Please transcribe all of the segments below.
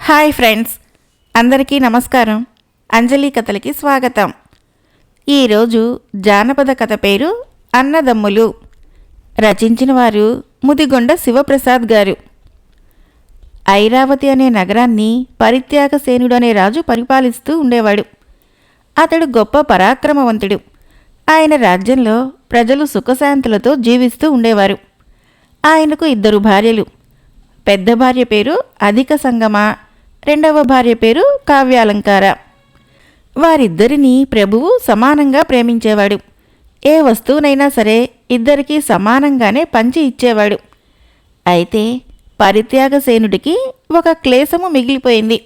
Hi friends, అందరికీ నమస్కారం. అంజలి కథలకి స్వాగతం. ఈరోజు జానపద కథ పేరు అన్నదమ్ములు. రచించిన వారు ముదిగొండ శివప్రసాద్ గారు. ఐరావతి అనే నగరాన్ని పరిత్యాగసేనుడు అనే రాజు పరిపాలిస్తూ ఉండేవాడు. అతడు గొప్ప పరాక్రమవంతుడు. ఆయన రాజ్యంలో ప్రజలు సుఖశాంతులతో జీవిస్తూ ఉండేవారు. ఆయనకు 2 భార్యలు. పెద్ద భార్య పేరు అధిక సంగమ, రెండవ భార్య పేరు కావ్యాలంకార. వారిద్దరినీ ప్రభువు సమానంగా ప్రేమించేవాడు. ఏ వస్తువునైనా సరే ఇద్దరికీ సమానంగానే పంచి ఇచ్చేవాడు. అయితే పరిత్యాగసేనుడికి ఒక క్లేశము మిగిలిపోయింది.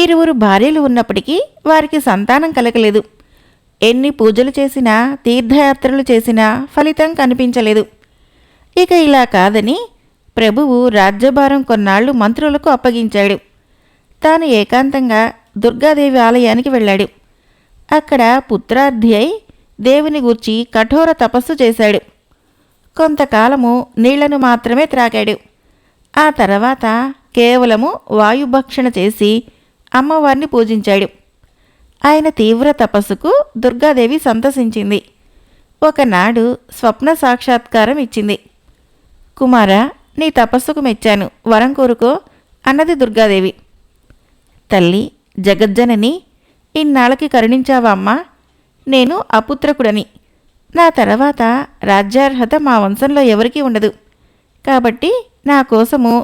2 భార్యలు ఉన్నప్పటికీ వారికి సంతానం కలగలేదు. ఎన్ని పూజలు చేసినా, తీర్థయాత్రలు చేసినా ఫలితం కనిపించలేదు. ఇక ఇలా కాదని ప్రభువు రాజ్యభారం కొన్నాళ్లు మంత్రులకు అప్పగించాడు. తాను ఏకాంతంగా దుర్గాదేవి ఆలయానికి వెళ్ళాడు. అక్కడ పుత్రార్థి అయి దేవుని గూర్చి కఠోర తపస్సు చేశాడు. కొంతకాలము నీళ్లను మాత్రమే త్రాగాడు. ఆ తర్వాత కేవలము వాయుభక్షణ చేసి అమ్మవారిని పూజించాడు. ఆయన తీవ్ర తపస్సుకు దుర్గాదేవి సంతసించింది. ఒకనాడు స్వప్న సాక్షాత్కారం ఇచ్చింది. కుమారా, నీ తపస్సుకు మెచ్చాను, వరం కోరుకో అన్నది దుర్గాదేవి. తల్లి జగజ్జనని, ఇన్నాళ్ళకి కరుణించావా అమ్మా? నేను అపుత్రకుడని. నా తర్వాత రాజ్యార్హత మా వంశంలో ఎవరికీ ఉండదు. కాబట్టి నా కోసము,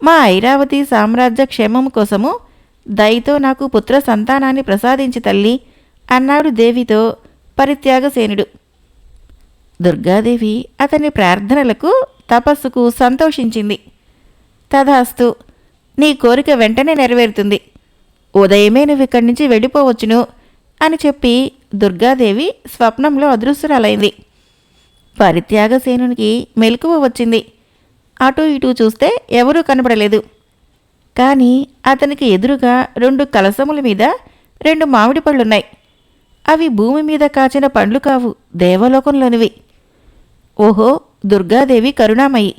మా ఐరావతి సామ్రాజ్య క్షేమము కోసము దయతో నాకు పుత్ర సంతానాన్ని ప్రసాదించి తల్లి అన్నాడు దేవితో పరిత్యాగసేనుడు. దుర్గాదేవి అతని ప్రార్థనలకు, తపస్సుకు సంతోషించింది. తథాస్తు, నీ కోరిక వెంటనే నెరవేరుతుంది. ఉదయమే నువ్వు ఇక్కడి నుంచి వెళ్ళిపోవచ్చును అని చెప్పి దుర్గాదేవి స్వప్నంలో అదృశ్యురాలైంది. పరిత్యాగసేనునికి మెలకువ వచ్చింది. అటూ ఇటూ చూస్తే ఎవరూ కనపడలేదు. కానీ అతనికి ఎదురుగా 2 కలసముల మీద 2 మామిడి పళ్ళున్నాయి. అవి భూమి మీద కాచిన పండ్లు కావు, దేవలోకంలోనివి. ఓహో, దుర్గాదేవి కరుణామయి.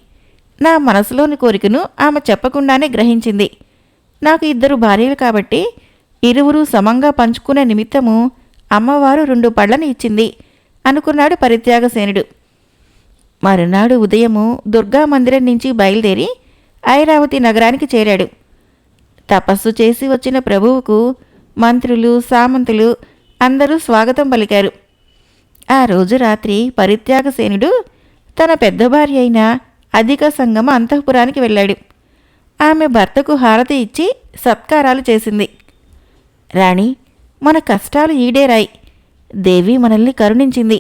నా మనసులోని కోరికను ఆమె చెప్పకుండానే గ్రహించింది. నాకు 2 భార్యలు కాబట్టి 2 సమంగా పంచుకునే నిమిత్తము అమ్మవారు 2 పళ్ళని ఇచ్చింది అనుకున్నాడు పరిత్యాగసేనుడు. మరునాడు ఉదయము దుర్గా మందిరం నుంచి బయలుదేరి ఐరావతి నగరానికి చేరాడు. తపస్సు చేసి వచ్చిన ప్రభువుకు మంత్రులు, సామంతులు అందరూ స్వాగతం పలికారు. ఆ రోజు రాత్రి పరిత్యాగసేనుడు తన పెద్ద భార్య అయిన అధిక సంగమ అంతఃపురానికి వెళ్ళాడు. ఆమె భర్తకు హారతి ఇచ్చి సత్కారాలు చేసింది. రాణి, మన కష్టాలు ఈడేరాయి. దేవి మనల్ని కరుణించింది.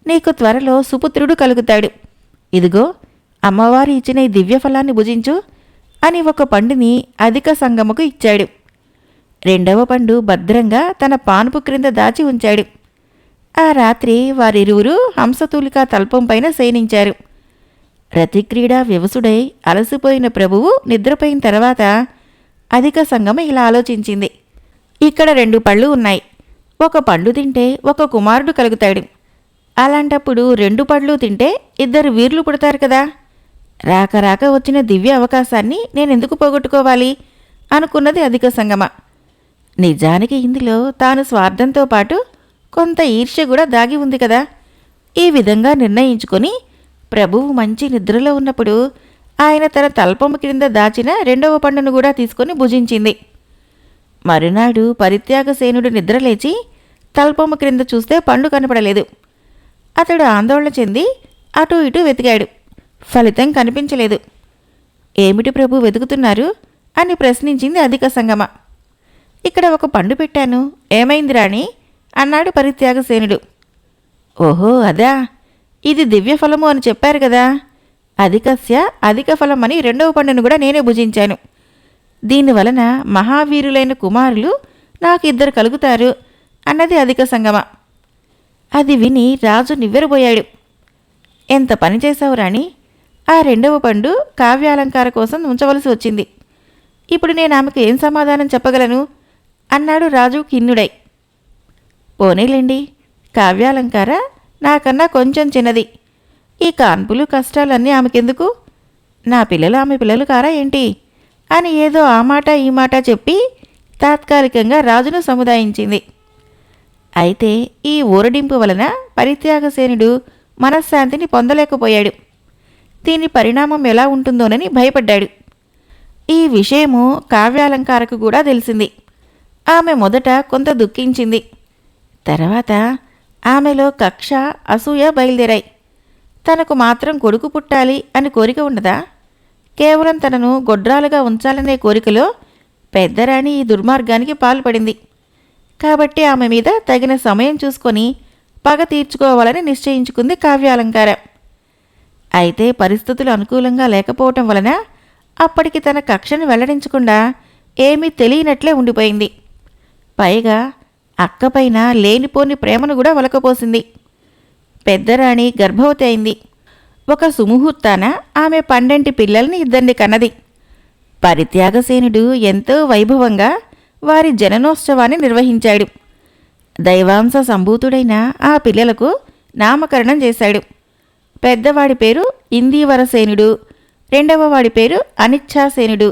నీకు త్వరలో సుపుత్రుడు కలుగుతాడు. ఇదిగో, అమ్మవారి ఇచ్చిన ఈ దివ్యఫలాన్ని భుజించు అని ఒక పండుని అధిక సంగమకు ఇచ్చాడు. 2వ పండు భద్రంగా తన పానుపు క్రింద దాచి ఉంచాడు. ఆ రాత్రి వారిరువురు హంసతూలికా తల్పంపైన శయనించారు. రతిక్రీడా వ్యవసుడై అలసిపోయిన ప్రభువు నిద్రపోయిన తర్వాత అధిక సంగమ ఇలా ఆలోచించింది. ఇక్కడ 2 పళ్ళు ఉన్నాయి. ఒక పండు తింటే ఒక కుమారుడు కలుగుతాడు. అలాంటప్పుడు 2 పళ్ళు తింటే 2 వీర్లు పుడతారు కదా. రాక రాక వచ్చిన దివ్య అవకాశాన్ని నేనెందుకు పోగొట్టుకోవాలి అనుకున్నది అధిక సంగమ. నిజానికి ఇందులో తాను స్వార్థంతో పాటు కొంత ఈర్ష్య కూడా దాగి ఉంది కదా. ఈ విధంగా నిర్ణయించుకొని ప్రభువు మంచి నిద్రలో ఉన్నప్పుడు ఆయన తన తల్పము క్రింద దాచిన 2వ పండును కూడా తీసుకొని భుజించింది. మరునాడు పరిత్యాగసేనుడు నిద్రలేచి తల్పము క్రింద చూస్తే పండు కనపడలేదు. అతడు ఆందోళన చెంది అటూ ఇటూ వెతికాడు. ఫలితం కనిపించలేదు. ఏమిటి ప్రభు వెతుకుతున్నారు అని ప్రశ్నించింది అధిక సంగమ. ఇక్కడ ఒక పండు పెట్టాను, ఏమైంది రాణి అన్నాడు పరిత్యాగసేనుడు. ఓహో, అదా, ఇది దివ్యఫలము అని చెప్పారు కదా. అధికస్య అధిక ఫలం అని 2వ పండును కూడా నేనే భుజించాను. దీనివలన మహావీరులైన కుమారులు నాకు 2 కలుగుతారు అన్నది అధిక సంగమ. అది విని రాజు నివ్వెరబోయాడు. ఎంత పని చేశావు రాణి, ఆ 2వ పండు కావ్యాలంకార కోసం ఉంచవలసి వచ్చింది. ఇప్పుడు నేను ఆమెకు ఏం సమాధానం చెప్పగలను అన్నాడు రాజు ఖిన్నుడై. పోనీలేండి, కావ్యాలంకార నాకన్నా కొంచెం చిన్నది. ఈ కాన్పులు కష్టాలన్నీ ఆమెకెందుకు? నా పిల్లలు ఆమె పిల్లలు కారా ఏంటి అని ఏదో ఆ మాట ఈ మాట చెప్పి తాత్కాలికంగా రాజును సముదాయించింది. అయితే ఈ ఊరడింపు వలన పరిత్యాగసేనుడు మనశ్శాంతిని పొందలేకపోయాడు. దీని పరిణామం ఎలా ఉంటుందోనని భయపడ్డాడు. ఈ విషయము కావ్యాలంకారకు కూడా తెలిసింది. ఆమె మొదట కొంత దుఃఖించింది. తర్వాత ఆమెలో కక్ష, అసూయ బయలుదేరాయి. తనకు మాత్రం కొడుకు పుట్టాలి అని కోరిక ఉండదా? కేవలం తనను గొడ్రాలుగా ఉంచాలనే కోరికలో పెద్దరాణి ఈ దుర్మార్గానికి పాల్పడింది. కాబట్టి ఆమె మీద తగిన సమయం చూసుకొని పగ తీర్చుకోవాలని నిశ్చయించుకుంది కావ్యాలంకార. అయితే పరిస్థితులు అనుకూలంగా లేకపోవటం వలన అప్పటికి తన కక్షను వెల్లడించకుండా ఏమీ తెలియనట్లే ఉండిపోయింది. పైగా అక్కపైన లేనిపోని ప్రేమను కూడా ఒలకపోసింది. పెద్దరాణి గర్భవతి అయింది. ఒక సుముహూర్తాన ఆమె 12 పిల్లల్ని ఇద్దరిని కన్నది. పరిత్యాగసేనుడు ఎంతో వైభవంగా వారి జననోత్సవాన్ని నిర్వహించాడు. దైవాంశ సంభూతుడైన ఆ పిల్లలకు నామకరణం చేశాడు. పెద్దవాడి పేరు ఇందీవరసేనుడు, రెండవ వాడి పేరు అనిచ్ఛాసేనుడు.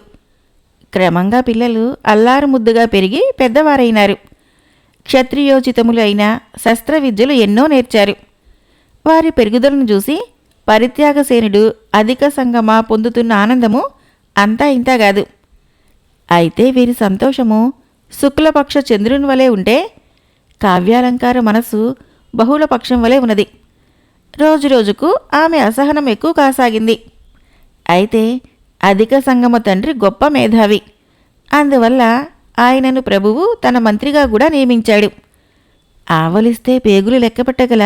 క్రమంగా పిల్లలు అల్లారు ముద్దుగా పెరిగి పెద్దవారైనారు. క్షత్రియోచితములు అయిన శస్త్ర విద్యలు ఎన్నో నేర్చారు. వారి పెరుగుదలను చూసి పరిత్యాగసేనుడు అధిక సంగమ పొందుతున్న ఆనందము అంతా ఇంతా కాదు. అయితే వీరి సంతోషము శుక్లపక్ష చంద్రుని వలె ఉంటే కావ్యాలంకార మనసు బహుళపక్షం వలె ఉన్నది. రోజురోజుకు ఆమె అసహనం ఎక్కువ కాసాగింది. అయితే అధిక సంగమ తండ్రి గొప్ప మేధావి. అందువల్ల ఆయనను ప్రభువు తన మంత్రిగా కూడా నియమించాడు. ఆవలిస్తే పేగులు లెక్కపెట్టగల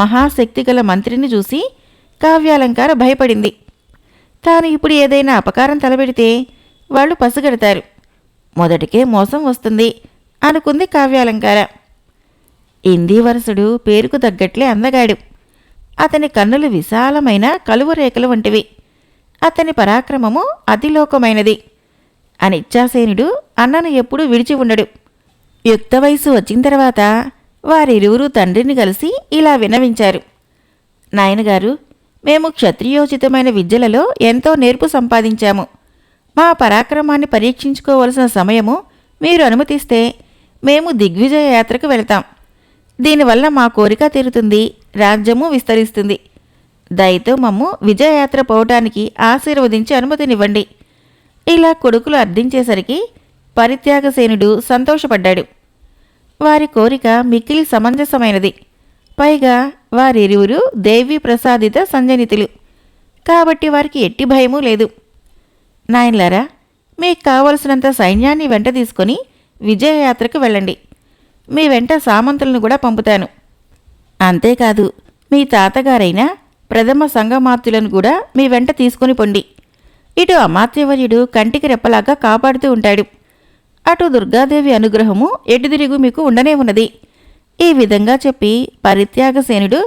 మహాశక్తి గల మంత్రిని చూసి కావ్యాలంకార భయపడింది. తాను ఇప్పుడు ఏదైనా అపకారం తలపెడితే వాళ్ళు పసిగడతారు, మొదటికే మోసం వస్తుంది అనుకుంది కావ్యాలంకార. ఇందీవరసుడు పేరుకు తగ్గట్లే అందగాడు. అతని కన్నులు విశాలమైన కలువ రేఖలు వంటివి. అతని పరాక్రమము అతిలోకమైనది. అనిచ్ఛాసేనుడు అన్నను ఎప్పుడూ విడిచి ఉండడు. యుక్త వయసు వచ్చిన తర్వాత వారిరువురు తండ్రిని కలిసి ఇలా విన్నవించారు. నాయనగారు, మేము క్షత్రియోచితమైన విద్యలలో ఎంతో నేర్పు సంపాదించాము. మా పరాక్రమాన్ని పరీక్షించుకోవలసిన సమయము మీరు అనుమతిస్తే మేము దిగ్విజయ యాత్రకు వెళతాం. దీనివల్ల మా కోరిక తీరుతుంది, రాజ్యము విస్తరిస్తుంది. దయతో మమ్ము విజయయాత్ర పోవటానికి ఆశీర్వదించి అనుమతినివ్వండి. ఇలా కొడుకులు అర్థించేసరికి పరిత్యాగసేనుడు సంతోషపడ్డాడు. వారి కోరిక మిక్కిలి సమంజసమైనది. పైగా వారిరువురు దేవీ ప్రసాదిత సంజనితులు కాబట్టి వారికి ఎట్టి భయమూ లేదు. నాయన్లారా, మీకు కావలసినంత సైన్యాన్ని వెంట తీసుకొని విజయయాత్రకు వెళ్ళండి. మీ వెంట సామంతులను కూడా పంపుతాను. అంతేకాదు, మీ తాతగారైన ప్రథమ సంగమార్తులను కూడా మీ వెంట తీసుకుని పొండి. ఇటు అమాత్యవర్యుడు కంటికి రెప్పలాగా కాపాడుతూ ఉంటాడు. అటు దుర్గాదేవి అనుగ్రహము ఎటుదిరిగు మీకు ఉండనే ఉన్నది. ఈ విధంగా చెప్పి పరిత్యాగసేనుడు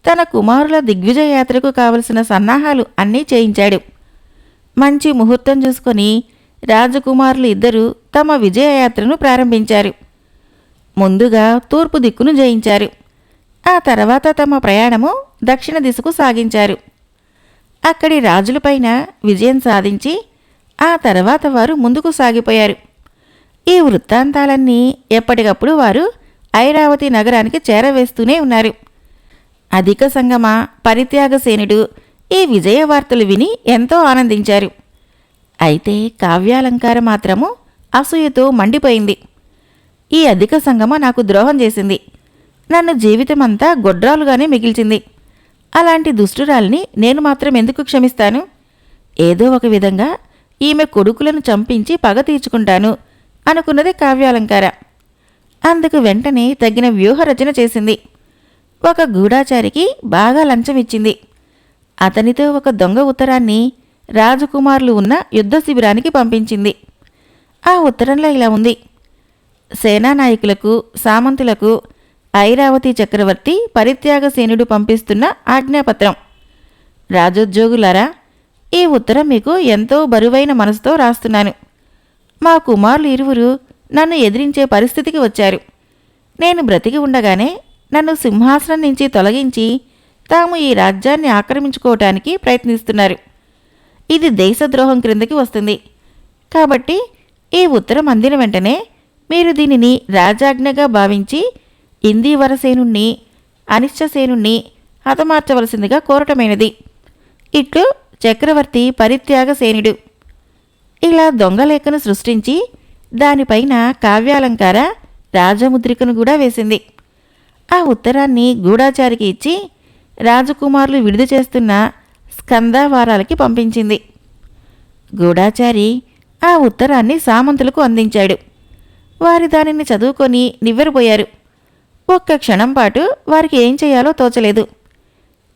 తన కుమారుల దిగ్విజయ యాత్రకు కావలసిన సన్నాహాలు అన్నీ చేయించాడు. మంచి ముహూర్తం చూసుకొని రాజకుమారులు ఇద్దరూ తమ విజయయాత్రను ప్రారంభించారు. ముందుగా తూర్పు దిక్కును జయించారు. ఆ తర్వాత తమ ప్రయాణము దక్షిణ దిశకు సాగించారు. అక్కడి రాజులపైన విజయం సాధించి ఆ తర్వాత వారు ముందుకు సాగిపోయారు. ఈ వృత్తాంతాలన్నీ ఎప్పటికప్పుడు వారు ఐరావతి నగరానికి చేరవేస్తూనే ఉన్నారు. అధిక సంగమ, పరిత్యాగసేనుడు ఈ విజయ వార్తలు విని ఎంతో ఆనందించారు. అయితే కావ్యాలంకార మాత్రము అసూయతో మండిపోయింది. ఈ అధిక సంగమ నాకు ద్రోహం చేసింది. నన్ను జీవితమంతా గొడ్రాలుగానే మిగిల్చింది. అలాంటి దుష్టురాల్ని నేను మాత్రం ఎందుకు క్షమిస్తాను? ఏదో ఒక విధంగా ఈమె కొడుకులను చంపించి పగ తీర్చుకుంటాను అనుకున్నది కావ్యాలంకార. అందుకు వెంటనే తగిన వ్యూహరచన చేసింది. ఒక గూఢాచారికి బాగా లంచం ఇచ్చింది. అతనితో ఒక దొంగ ఉత్తరాన్ని రాజకుమారులు ఉన్న యుద్ధ శిబిరానికి పంపించింది. ఆ ఉత్తరంలో ఇలా ఉంది: సేనానాయకులకు, సామంతులకు ఐరావతి చక్రవర్తి పరిత్యాగసేనుడు పంపిస్తున్న ఆజ్ఞాపత్రం. రాజోద్యోగులారా, ఈ ఉత్తరం మీకు ఎంతో బరువైన మనసుతో రాస్తున్నాను. మా కుమారులు ఇరువురు నన్ను ఎదిరించే పరిస్థితికి వచ్చారు. నేను బ్రతికి ఉండగానే నన్ను సింహాసనం నుంచి తొలగించి తాము ఈ రాజ్యాన్ని ఆక్రమించుకోవటానికి ప్రయత్నిస్తున్నారు. ఇది దేశద్రోహం క్రిందకి వస్తుంది. కాబట్టి ఈ ఉత్తరం అందిన వెంటనే మీరు దీనిని రాజాజ్ఞగా భావించి ఇందీవరసేనుణ్ణి అనిశ్చసేనుణ్ణి హతమార్చవలసిందిగా కోరటమైనది. ఇట్లు చక్రవర్తి పరిత్యాగసేనుడు. ఇలా దొంగలేఖను సృష్టించి దానిపైన కావ్యాలంకార రాజముద్రికను కూడా వేసింది. ఆ ఉత్తరాన్ని గూఢాచారికి ఇచ్చి రాజకుమారులు విడుదల చేస్తున్న స్కందావారాలకి పంపించింది. గూఢాచారి ఆ ఉత్తరాన్ని సామంతులకు అందించాడు. వారి దానిని చదువుకొని నివ్వెరపోయారు. ఒక్క క్షణం పాటు వారికి ఏం చేయాలో తోచలేదు.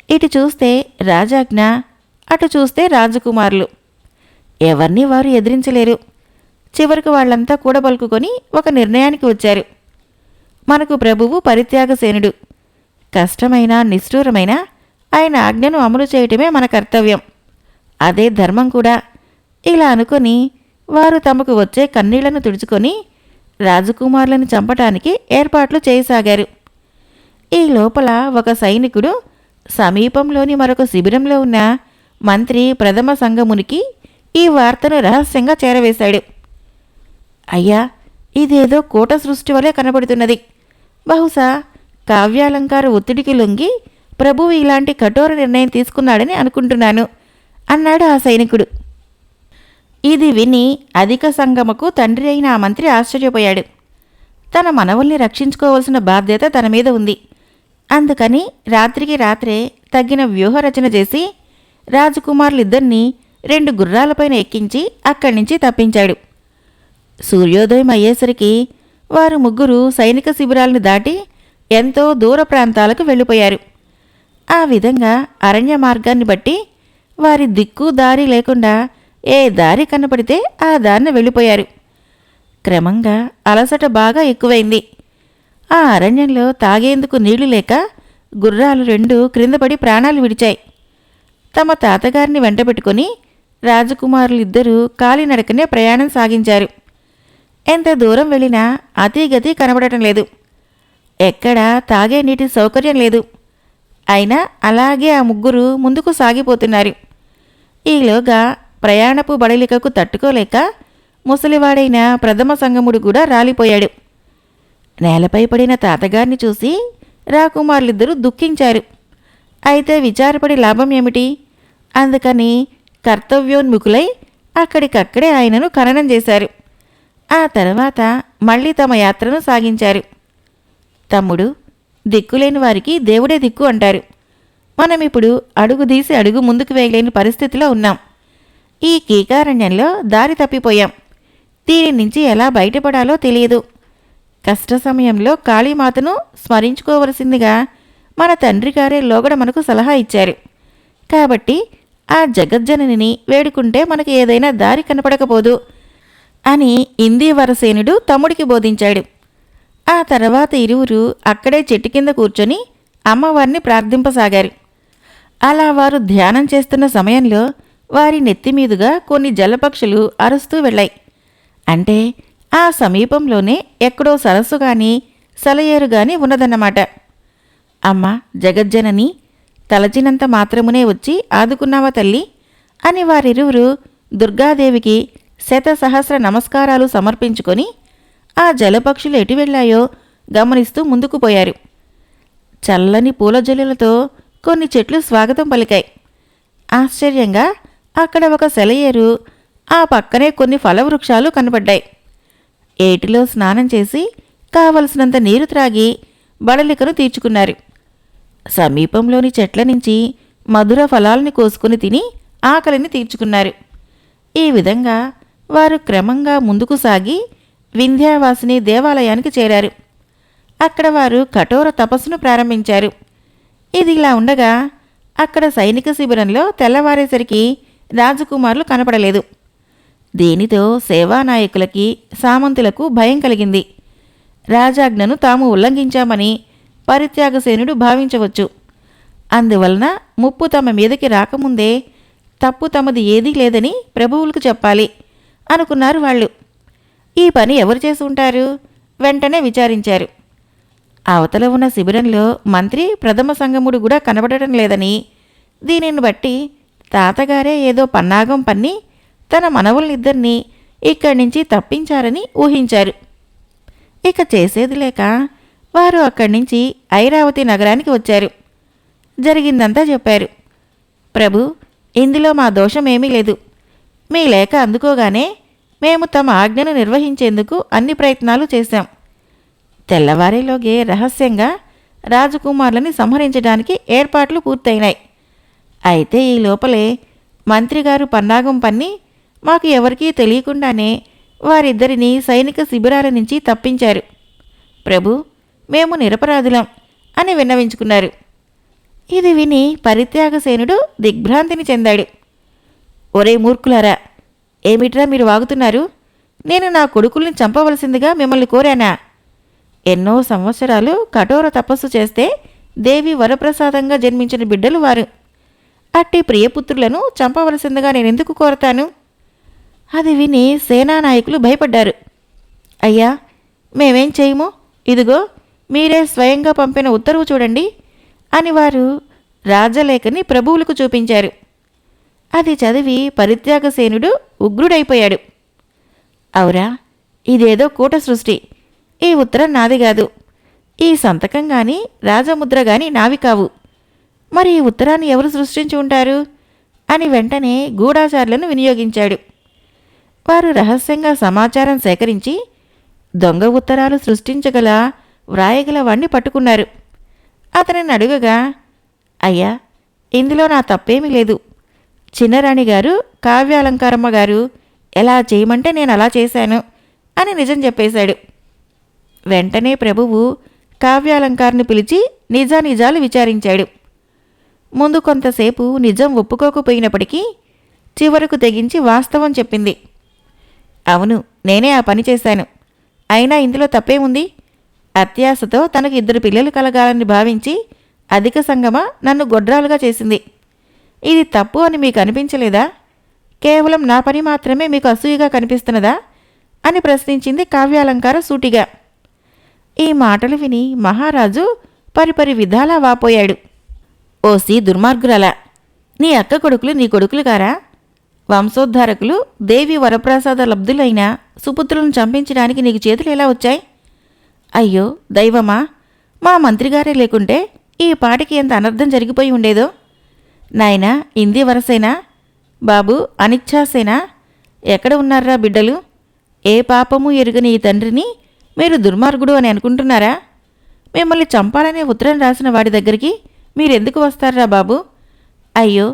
ఇటు చూస్తే రాజాజ్ఞ, అటు చూస్తే రాజకుమారులు. ఎవరిని వారు ఎదిరించలేరు. చివరికి వాళ్లంతా కూడబలుకుని ఒక నిర్ణయానికి వచ్చారు. మనకు ప్రభువు పరిత్యాగసేనుడు. కష్టమైన నిష్ఠూరమైన ఆయన ఆజ్ఞను అమలు చేయటమే మన కర్తవ్యం. అదే ధర్మం కూడా. ఇలా అనుకొని వారు తమకు వచ్చే కన్నీళ్లను తుడుచుకొని రాజకుమారులను చంపటానికి ఏర్పాట్లు చేయసాగారు. ఈ లోపల ఒక సైనికుడు సమీపంలోని మరొక శిబిరంలో ఉన్న మంత్రి ప్రథమ సంగమునికి ఈ వార్తను రహస్యంగా చేరవేశాడు. అయ్యా, ఇదేదో కూట సృష్టి వలె కనబడుతున్నది. బహుశా కావ్యాలంకార ఒత్తిడికి లొంగి ప్రభువు ఇలాంటి కఠోర నిర్ణయం తీసుకున్నాడని అనుకుంటున్నాను అన్నాడు ఆ సైనికుడు. ఇది విని అధిక సంగమకు తండ్రి అయిన ఆ మంత్రి ఆశ్చర్యపోయాడు. తన మనవల్ని రక్షించుకోవాల్సిన బాధ్యత తన మీద ఉంది. అందుకని రాత్రికి రాత్రే తగిన వ్యూహరచన చేసి రాజకుమారులిద్దరినీ 2 గుర్రాలపైన ఎక్కించి అక్కడి నుంచి తప్పించాడు. సూర్యోదయం అయ్యేసరికి వారు ముగ్గురు సైనిక శిబిరాలను దాటి ఎంతో దూర ప్రాంతాలకు వెళ్ళిపోయారు. ఆ విధంగా అరణ్య మార్గాన్ని బట్టి వారి దిక్కు దారి లేకుండా ఏ దారి కనపడితే ఆ దారిన వెళ్ళిపోయారు. క్రమంగా అలసట బాగా ఎక్కువైంది. ఆ అరణ్యంలో తాగేందుకు నీళ్లు లేక గుర్రాలు 2 క్రిందపడి ప్రాణాలు విడిచాయి. తమ తాతగారిని వెంటబెట్టుకుని రాజకుమారులిద్దరూ కాలినడకనే ప్రయాణం సాగించారు. ఎంత దూరం వెళ్ళినా అతీగతి కనబడటం లేదు. ఎక్కడా తాగే నీటి సౌకర్యం లేదు. అయినా అలాగే ఆ ముగ్గురు ముందుకు సాగిపోతున్నారు. ఈలోగా ప్రయాణపు బడలికకు తట్టుకోలేక ముసలివాడైన ప్రథమ సంగముడు కూడా రాలిపోయాడు. నేలపై పడిన తాతగారిని చూసి రాకుమారులిద్దరూ దుఃఖించారు. అయితే విచారపడి లాభం ఏమిటి? అందుకని కర్తవ్యోన్ముఖులై అక్కడికక్కడే ఆయనను ఖననం చేశారు. ఆ తర్వాత మళ్ళీ తమ యాత్రను సాగించారు. తమ్ముడు, దిక్కులేని వారికి దేవుడే దిక్కు అంటారు. మనమిప్పుడు అడుగు తీసి అడుగు ముందుకు వేయలేని పరిస్థితిలో ఉన్నాం. ఈ కీకారణ్యంలో దారి తప్పిపోయాం. దీని నుంచి ఎలా బయటపడాలో తెలియదు. కష్ట సమయంలో కాళీమాతను స్మరించుకోవలసిందిగా మన తండ్రి గారే లోగడ మనకు సలహా ఇచ్చారు. కాబట్టి ఆ జగజ్జననిని వేడుకుంటే మనకు ఏదైనా దారి కనపడకపోదు అని ఇందీవరసేనుడు తమ్ముడికి బోధించాడు. ఆ తర్వాత ఇరువురు అక్కడే చెట్టు కింద కూర్చొని అమ్మవారిని ప్రార్థింపసాగారు. అలా వారు ధ్యానం చేస్తున్న సమయంలో వారి నెత్తిమీదుగా కొన్ని జలపక్షులు అరుస్తూ వెళ్ళాయి. అంటే ఆ సమీపంలోనే ఎక్కడో సరస్సు గాని సెలయేరు గాని ఉన్నదన్నమాట. అమ్మ జగజ్జనని, తలచినంత మాత్రమునే వచ్చి ఆదుకున్నావా తల్లి అని వారిరువురు దుర్గాదేవికి 100 సహస్ర నమస్కారాలు సమర్పించుకొని ఆ జలపక్షులు ఎటు వెళ్ళాయో గమనిస్తూ ముందుకు పోయారు. చల్లని పూలజల్లులతో కొన్ని చెట్లు స్వాగతం పలికాయి. ఆశ్చర్యంగా అక్కడ ఒక సెలయేరు, ఆ పక్కనే కొన్ని ఫలవృక్షాలు కనబడ్డాయి. ఏటిలో స్నానం చేసి కావలసినంత నీరు త్రాగి బడలికను తీర్చుకున్నారు. సమీపంలోని చెట్ల నుంచి మధుర ఫలాల్ని కోసుకుని తిని ఆకలిని తీర్చుకున్నారు. ఈ విధంగా వారు క్రమంగా ముందుకు సాగి వింధ్యావాసిని దేవాలయానికి చేరారు. అక్కడ వారు కఠోర తపస్సును ప్రారంభించారు. ఇది ఇలా ఉండగా అక్కడ సైనిక శిబిరంలో తెల్లవారేసరికి రాజకుమారులు కనపడలేదు. దీనితో సేవానాయకులకి సామంతులకు భయం కలిగింది. రాజాజ్ఞను తాము ఉల్లంఘించామని పరిత్యాగసేనుడు భావించవచ్చు. అందువలన ముప్పు తమ మీదకి రాకముందే తప్పు తమది ఏదీ లేదని ప్రభువులకు చెప్పాలి అనుకున్నారు వాళ్ళు. ఈ పని ఎవరు చేసి ఉంటారు? వెంటనే విచారించారు. అవతల ఉన్న శిబిరంలో మంత్రి ప్రథమ సంగముడు కూడా కనబడటం లేదని, దీనిని బట్టి తాతగారే ఏదో పన్నాగం పన్ని తన మనవుల్నిద్దరినీ ఇక్కడి నుంచి తప్పించారని ఊహించారు. ఇక చేసేది లేక వారు అక్కడి నుంచి ఐరావతి నగరానికి వచ్చారు. జరిగిందంతా చెప్పారు. ప్రభు, ఇందులో మా దోషమేమీ లేదు. మీ లేఖ అందుకోగానే మేము తమ ఆజ్ఞను నిర్వహించేందుకు అన్ని ప్రయత్నాలు చేశాం. తెల్లవారేలోగే రహస్యంగా రాజకుమారులని సంహరించడానికి ఏర్పాట్లు పూర్తయినాయి. అయితే ఈ లోపలే మంత్రిగారు పన్నాగం పన్ని మాకు ఎవరికీ తెలియకుండానే వారిద్దరినీ సైనిక శిబిరాల నుంచి తప్పించారు. ప్రభు, మేము నిరపరాధులం అని విన్నవించుకున్నారు. ఇది విని పరిత్యాగసేనుడు దిగ్భ్రాంతిని చెందాడు. ఒరే మూర్ఖులారా, ఏమిట్రా మీరు వాగుతున్నారు? నేను నా కొడుకుల్ని చంపవలసిందిగా మిమ్మల్ని కోరానా? ఎన్నో సంవత్సరాలు కఠోర తపస్సు చేస్తే దేవి వరప్రసాదంగా జన్మించిన బిడ్డలు వారు. అట్టి ప్రియపుత్రులను చంపవలసిందిగా నేనెందుకు కోరతాను? అది విని సేనానాయకులు భయపడ్డారు. అయ్యా, మేమేం చేయము, ఇదిగో మీరే స్వయంగా పంపిన ఉత్తర్వు చూడండి అని వారు రాజలేఖని ప్రభువులకు చూపించారు. అది చదివి పరిత్యాగసేనుడు ఉగ్రుడైపోయాడు. అవురా, ఇదేదో కూట సృష్టి. ఈ ఉత్తరం నాది కాదు. ఈ సంతకం గాని రాజముద్ర గాని నావి కావు. మరి ఈ ఉత్తరాన్ని ఎవరు సృష్టించి ఉంటారు అని వెంటనే గూఢాచారులను వినియోగించాడు. వారు రహస్యంగా సమాచారం సేకరించి దొంగ ఉత్తరాలు సృష్టించగల వ్రాయగల వాణ్ణి పట్టుకున్నారు. అతనిని అడుగగా, అయ్యా, ఇందులో నా తప్పేమీ లేదు. చిన్నరాణి గారు, కావ్యాలంకారమ్మ గారు ఎలా చేయమంటే నేను అలా చేశాను అని నిజం చెప్పేశాడు. వెంటనే ప్రభువు కావ్యాలంకారిని పిలిచి నిజానిజాలు విచారించాడు. ముందు కొంతసేపు నిజం ఒప్పుకోకపోయినప్పటికీ చివరకు తెగించి వాస్తవం చెప్పింది. అవును, నేనే ఆ పని చేశాను. అయినా ఇందులో తప్పేముంది? అత్యాశతో తనకు 2 పిల్లలు కలగాలని భావించి అధిక సంగమ నన్ను గొడ్రాలుగా చేసింది. ఇది తప్పు అని మీకు అనిపించలేదా? కేవలం నా పని మాత్రమే మీకు అసూయగా కనిపిస్తున్నదా అని ప్రశ్నించింది కావ్యాలంకార సూటిగా. ఈ మాటలు విని మహారాజు పరిపరి విధాలా వాపోయాడు. ఓసి దుర్మార్గురాలా, నీ అక్క కొడుకులు నీ కొడుకులు గారా? వంశోద్ధారకులు దేవి వరప్రసాద లబ్ధులైన సుపుత్రులను చంపించడానికి నీకు చేతులు ఎలా వచ్చాయి? అయ్యో దైవమా, మా మంత్రిగారే లేకుంటే ఈ పాటికి ఎంత అనర్థం జరిగిపోయి ఉండేదో. నాయనా ఇంది వరసేనా, బాబు అనిచ్ఛాసేనా, ఎక్కడ ఉన్నారా బిడ్డలు? ఏ పాపము ఎరుగని ఈ తండ్రిని మీరు దుర్మార్గుడు అని అనుకుంటున్నారా? మిమ్మల్ని చంపాలనే ఉత్తరం రాసిన వాడి దగ్గరికి మీరెందుకు వస్తారా బాబు? అయ్యో,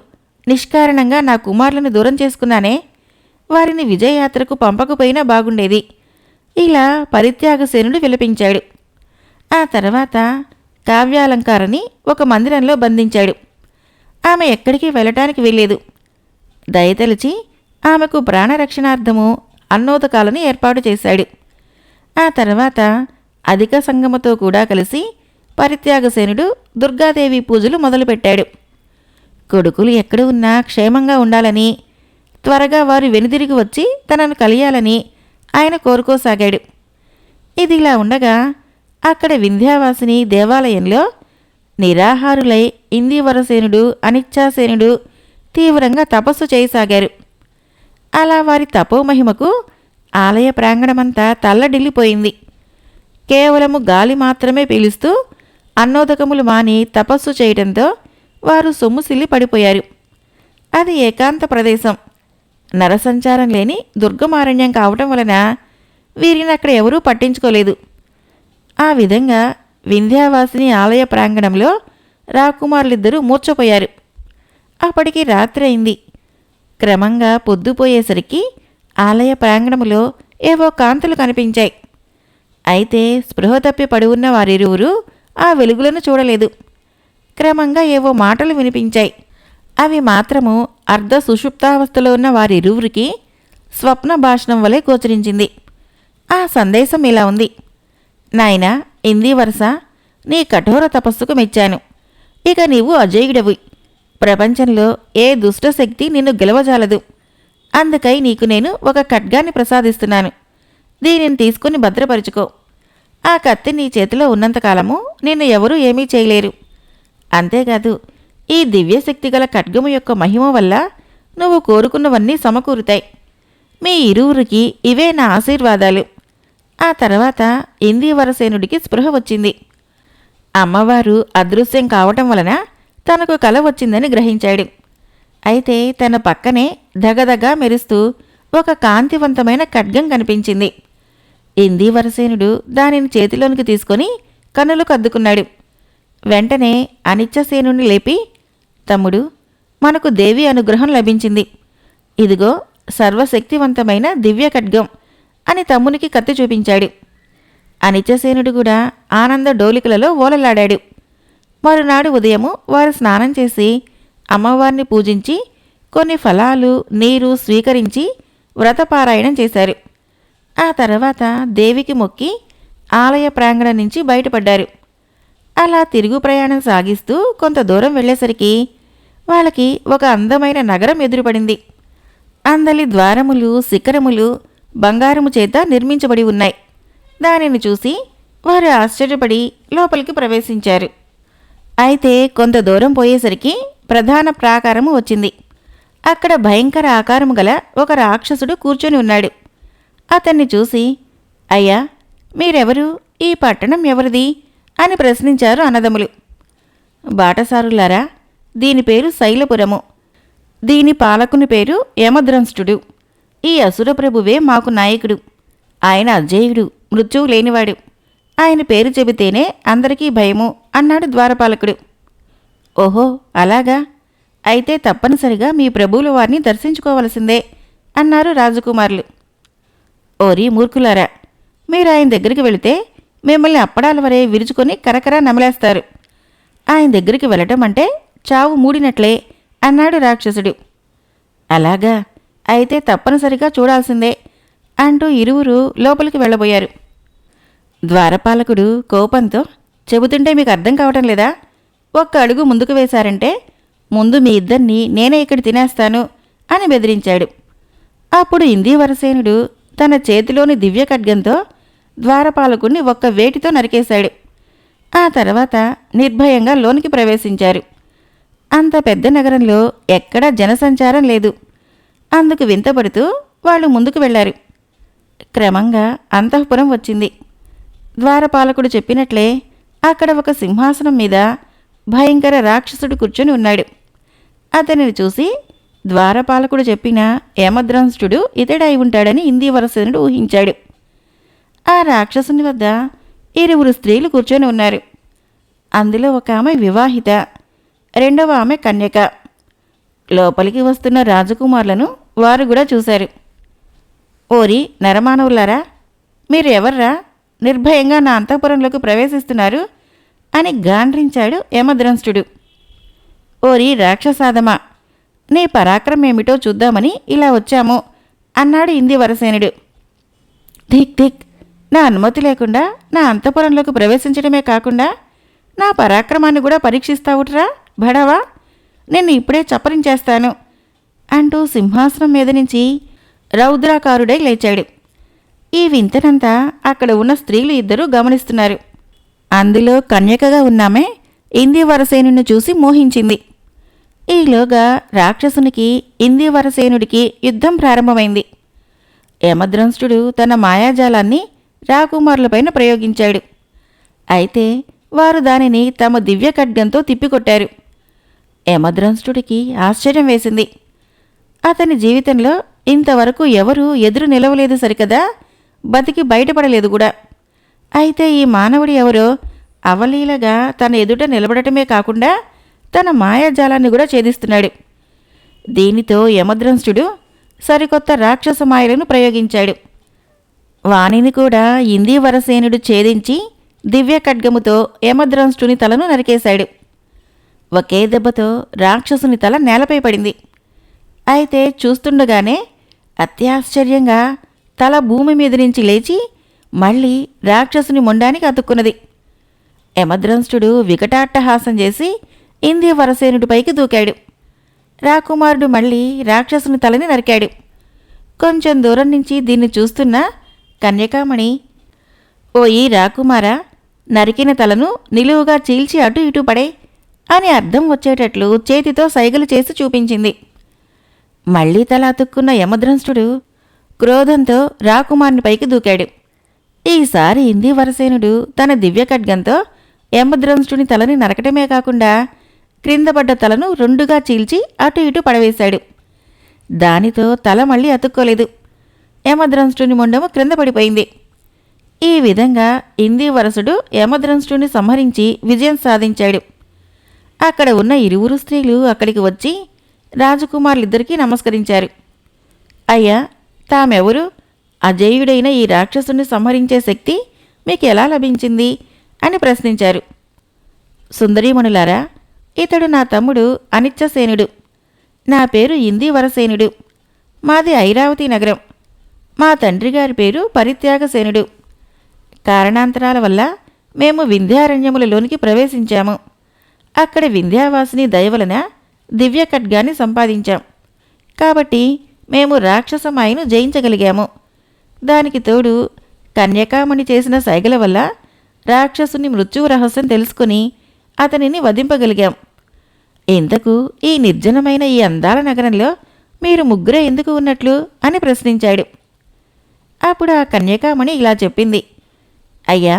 నిష్కారణంగా నా కుమారులను దూరం చేసుకున్నానే, వారిని విజయయాత్రకు పంపకపోయినా బాగుండేది. ఇలా పరిత్యాగసేనుడు విలపించాడు. ఆ తర్వాత కావ్యాలంకారని ఒక మందిరంలో బంధించాడు. ఆమె ఎక్కడికి వెళ్ళటానికి వీల్లేదు. దయతలిచి ఆమెకు ప్రాణరక్షణార్థము అన్నోదకాలను ఏర్పాటు చేశాడు. ఆ తర్వాత అధిక సంగమతో కూడా కలిసి పరిత్యాగసేనుడు దుర్గాదేవి పూజలు మొదలుపెట్టాడు. కొడుకులు ఎక్కడ ఉన్నా క్షేమంగా ఉండాలని, త్వరగా వారు వెనుదిరిగి వచ్చి తనను కలియాలని ఆయన కోరుకోసాగాడు. ఇదిలా ఉండగా అక్కడ వింధ్యావాసిని దేవాలయంలో నిరాహారులై ఇందివరసేనుడు, అనిచ్ఛాసేనుడు తీవ్రంగా తపస్సు చేయసాగారు. అలా వారి తపోమహిమకు ఆలయ ప్రాంగణమంతా తల్లడిల్లిపోయింది. కేవలము గాలి మాత్రమే పీలుస్తూ అన్నోదకములు మాని తపస్సు చేయడంతో వారు సొమ్ముసిల్లి పడిపోయారు. అది ఏకాంత ప్రదేశం, నరసంచారం లేని దుర్గమారణ్యం కావటం వలన వీరిని అక్కడ ఎవరూ పట్టించుకోలేదు. ఆ విధంగా వింధ్యావాసిని ఆలయ ప్రాంగణంలో రాకుమారులిద్దరూ మూర్ఛపోయారు. అప్పటికి రాత్రి అయింది. క్రమంగా పొద్దుపోయేసరికి ఆలయ ప్రాంగణంలో ఏవో కాంతులు కనిపించాయి. అయితే స్పృహ తప్పి పడి ఉన్న వారిరువురు ఆ వెలుగులను చూడలేదు. క్రమంగా ఏవో మాటలు వినిపించాయి. అవి మాత్రము అర్ధ సుషుప్తావస్థలో ఉన్న వారిరువురికి స్వప్న భాషణం వలె గోచరించింది. ఆ సందేశం ఇలా ఉంది: నాయనా ఇందివరస, నీ కఠోర తపస్సుకు మెచ్చాను. ఇక నీవు అజేయుడవి. ప్రపంచంలో ఏ దుష్టశక్తి నిన్ను గెలవజాలదు. అందుకై నీకు నేను ఒక ఖడ్గాన్ని ప్రసాదిస్తున్నాను. దీనిని తీసుకుని భద్రపరుచుకో. ఆ కత్తి నీ చేతిలో ఉన్నంతకాలము నిన్ను ఎవరూ ఏమీ చేయలేరు. అంతేకాదు, ఈ దివ్యశక్తి గల ఖడ్గము యొక్క మహిమ వల్ల నువ్వు కోరుకున్నవన్నీ సమకూరుతాయి. మీ ఇరువురికి ఇవే నా ఆశీర్వాదాలు. ఆ తర్వాత ఇందీవరసేనుడికి స్పృహ వచ్చింది. అమ్మవారు అదృశ్యం కావటం వలన తనకు కల వచ్చిందని గ్రహించాడు. అయితే తన పక్కనే దగదగా మెరుస్తూ ఒక కాంతివంతమైన ఖడ్గం కనిపించింది. ఇందీవరసేనుడు దానిని చేతిలోనికి తీసుకొని కన్నులు కద్దుకున్నాడు. వెంటనే అనిచ్చసేనుని లేపి, తమ్ముడు, మనకు దేవి అనుగ్రహం లభించింది. ఇదిగో సర్వశక్తివంతమైన దివ్య ఖడ్గం అని తమ్మునికి కత్తి చూపించాడు. అనిచ్చసేనుడు కూడా ఆనంద డోలికలలో ఓలలాడాడు. మరునాడు ఉదయము వారు స్నానం చేసి అమ్మవారిని పూజించి కొన్ని ఫలాలు నీరు స్వీకరించి వ్రతపారాయణం చేశారు. ఆ తర్వాత దేవికి మొక్కి ఆలయ ప్రాంగణం నుంచి బయటపడ్డారు. అలా తిరుగు ప్రయాణం సాగిస్తూ కొంత దూరం వెళ్ళేసరికి వాళ్ళకి ఒక అందమైన నగరం ఎదురుపడింది. అందలి ద్వారములు శిఖరములు బంగారము చేత నిర్మించబడి ఉన్నాయి. దానిని చూసి వారు ఆశ్చర్యపడి లోపలికి ప్రవేశించారు. అయితే కొంత దూరం పోయేసరికి ప్రధాన ప్రాకారము వచ్చింది. అక్కడ భయంకర ఆకారము గల ఒక రాక్షసుడు కూర్చొని ఉన్నాడు. అతన్ని చూసి, అయ్యా, మీరెవరు? ఈ పట్టణం ఎవరిది అని ప్రశ్నించారు అన్నదమ్ములు. బాటసారులారా, దీని పేరు శైలపురము. దీని పాలకుని పేరు యమద్రంష్టుడు. ఈ అసుర ప్రభువే మాకు నాయకుడు. ఆయన అజేయుడు, మృత్యువు లేనివాడు. ఆయన పేరు చెబితేనే అందరికీ భయము అన్నాడు ద్వారపాలకుడు. ఓహో, అలాగా? అయితే తప్పనిసరిగా మీ ప్రభువుల వారిని దర్శించుకోవలసిందే అన్నారు రాజకుమారులు. ఓరి మూర్ఖులారా, మీరు ఆయన దగ్గరికి వెళితే మిమ్మల్ని అప్పడాల వరే విరుచుకొని కరకరా నమలేస్తారు. ఆయన దగ్గరికి వెళ్ళటం అంటే చావు మూడినట్లే అన్నాడు రాక్షసుడు. అలాగా? అయితే తప్పనిసరిగా చూడాల్సిందే అంటూ ఇరువురు లోపలికి వెళ్ళబోయారు. ద్వారపాలకుడు కోపంతో, చెబుతుంటే మీకు అర్థం కావటం లేదా? ఒక్క అడుగు ముందుకు వేశారంటే ముందు మీ ఇద్దరినీ నేనే ఇక్కడ తినేస్తాను అని బెదిరించాడు. అప్పుడు ఇందీవరసేనుడు తన చేతిలోని దివ్య ఖడ్గంతో ద్వారపాలకుడిని ఒక్క వేటితో నరికేశాడు. ఆ తర్వాత నిర్భయంగా లోనికి ప్రవేశించారు. అంత పెద్ద నగరంలో ఎక్కడా జనసంచారం లేదు. అందుకు వింతపడుతూ వాళ్ళు ముందుకు వెళ్లారు. క్రమంగా అంతఃపురం వచ్చింది. ద్వారపాలకుడు చెప్పినట్లే అక్కడ ఒక సింహాసనం మీద భయంకర రాక్షసుడు కూర్చొని ఉన్నాడు. అతనిని చూసి ద్వారపాలకుడు చెప్పిన యమద్రంష్టుడు ఇతడై ఉంటాడని ఇందీవరసేనుడు ఊహించాడు. ఆ రాక్షసుని వద్ద ఇరువురు స్త్రీలు కూర్చొని ఉన్నారు. అందులో ఒక ఆమె వివాహిత, రెండవ ఆమె కన్యక. లోపలికి వస్తున్న రాజకుమారులను వారు కూడా చూశారు. ఓరి నరమానవులారా, మీరు ఎవర్రా నిర్భయంగా నా అంతఃపురంలోకి ప్రవేశిస్తున్నారు అని గాండ్రించాడు యమద్రంష్టుడు. ఓరి రాక్షసాదమా, నీ పరాక్రమేమిటో చూద్దామని ఇలా వచ్చాము అన్నాడు ఇందీవరసేనుడు. ధిక్ ధిక్, నా అనుమతి లేకుండా నా అంతఃపురంలోకి ప్రవేశించడమే కాకుండా నా పరాక్రమాన్ని కూడా పరీక్షిస్తావుట్రా భడవా, నిన్ను ఇప్పుడే చప్పరించేస్తాను అంటూ సింహాసనం మీద నుంచి రౌద్రాకారుడై లేచాడు. ఈ వింతనంతా అక్కడ ఉన్న స్త్రీలు ఇద్దరూ గమనిస్తున్నారు. అందులో కన్యకగా ఉన్నామే ఇందీవరసేనుని చూసి మోహించింది. ఈలోగా రాక్షసునికి ఇందీవరసేనుడికి యుద్ధం ప్రారంభమైంది. యమద్రంష్టుడు తన మాయాజాలాన్ని రాకుమారులపైన ప్రయోగించాడు. అయితే వారు దానిని తమ దివ్య ఖడ్గంతో తిప్పికొట్టారు. యమద్రంష్టుడికి ఆశ్చర్యం వేసింది. అతని జీవితంలో ఇంతవరకు ఎవరూ ఎదురు నిలవలేదు సరికదా, బతికి బయటపడలేదు కూడా. అయితే ఈ మానవుడు ఎవరో అవలీలగా తన ఎదుట నిలబడటమే కాకుండా తన మాయాజాలాన్ని కూడా ఛేదిస్తున్నాడు. దీనితో యమద్రంష్టుడు సరికొత్త రాక్షస మాయలను ప్రయోగించాడు. వానిని కూడా ఇందీవరసేనుడు ఛేదించి దివ్య ఖడ్గముతో యమద్రంష్టుని తలను నరికేశాడు. ఒకే దెబ్బతో రాక్షసుని తల నేలపై పడింది. అయితే చూస్తుండగానే అత్యాశ్చర్యంగా తల భూమి మీద నుంచి లేచి మళ్ళీ రాక్షసుని మొండానికి అతుక్కున్నది. యమద్రంష్టుడు వికటాట్టహాసం చేసి ఇందీవరసేనుడిపైకి దూకాడు. రాకుమారుడు మళ్ళీ రాక్షసుని తలని నరికాడు. కొంచెం దూరం నుంచి దీన్ని చూస్తున్న కన్యకామణి, ఓ ఈ రాకుమారా, నరికిన తలను నిలువుగా చీల్చి అటు ఇటు పడే అని అర్థం వచ్చేటట్లు చేతితో సైగలు చేసి చూపించింది. మళ్లీ తల అతుక్కున్న యమద్రంష్టుడు, క్రోధంతో రాకుమారుని పైకి దూకాడు. ఈసారి ఇందీవరసేనుడు తన దివ్య ఖడ్గంతో యమద్రంష్టుని తలని నరకటమే కాకుండా క్రిందపడ్డ తలను రెండుగా చీల్చి అటు ఇటు పడవేశాడు. దానితో తల మళ్ళీ అతుక్కోలేదు. యమద్రంష్టుని మొండము క్రింద పడిపోయింది. ఈ విధంగా ఇందీవరసుడు యమద్రంష్టుని సంహరించి విజయం సాధించాడు. అక్కడ ఉన్న ఇరువురు స్త్రీలు అక్కడికి వచ్చి రాజకుమారులిద్దరికీ నమస్కరించారు. అయ్యా, తామెవరు? అజేయుడైన ఈ రాక్షసుని సంహరించే శక్తి మీకు ఎలా లభించింది అని ప్రశ్నించారు. సుందరీమణులారా, ఇతడు నా తమ్ముడు అనిచ్చసేనుడు. నా పేరు ఇందీవరసేనుడు. మాది ఐరావతి నగరం. మా తండ్రి గారి పేరు పరిత్యాగసేనుడు. కారణాంతరాల వల్ల మేము వింధ్యారణ్యములలోనికి ప్రవేశించాము. అక్కడ వింధ్యావాసిని దయవలన దివ్య ఖడ్గాన్ని సంపాదించాం. కాబట్టి మేము రాక్షసమాయను జయించగలిగాము. దానికి తోడు కన్యకామణి చేసిన సైగల వల్ల రాక్షసుని మృత్యువు రహస్యం తెలుసుకుని అతనిని వధింపగలిగాం. ఇంతకు ఈ నిర్జనమైన ఈ అందాల నగరంలో మీరు ముగ్గురే ఎందుకు ఉన్నట్లు అని ప్రశ్నించాడు. అప్పుడు ఆ కన్యకామణి ఇలా చెప్పింది. అయ్యా,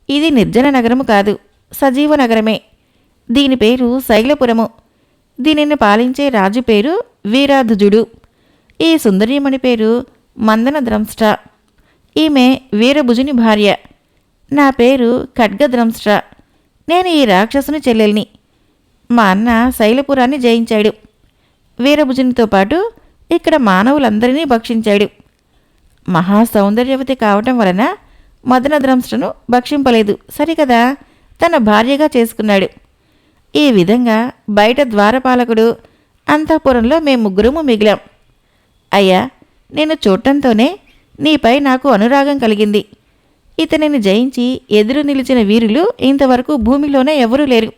ఇది నిర్జన నగరము కాదు, సజీవ నగరమే. దీని పేరు శైలపురము. దీనిని పాలించే రాజు పేరు వీరాధుజుడు. ఈ సుందరీమణి పేరు మందనద్రంష్ట. ఈమె వీరభుజుని భార్య. నా పేరు ఖడ్గద్రంష్ట. నేను ఈ రాక్షసుని చెల్లెల్ని. మా అన్న శైలపురాన్ని జయించాడు. వీరభుజునితో పాటు ఇక్కడ మానవులందరినీ భక్షించాడు. మహాసౌందర్యవతి కావటం వలన మదనద్రంష్టను భక్షింపలేదు, సరికదా తన భార్యగా చేసుకున్నాడు. ఈ విధంగా బయట ద్వారపాలకుడు, అంతఃపురంలో మేము ముగ్గురము మిగిలాం. అయ్యా, నేను చూడటంతోనే నీపై నాకు అనురాగం కలిగింది. ఇతనిని జయించి ఎదురు నిలిచిన వీరులు ఇంతవరకు భూమిలోనే ఎవరూ లేరు.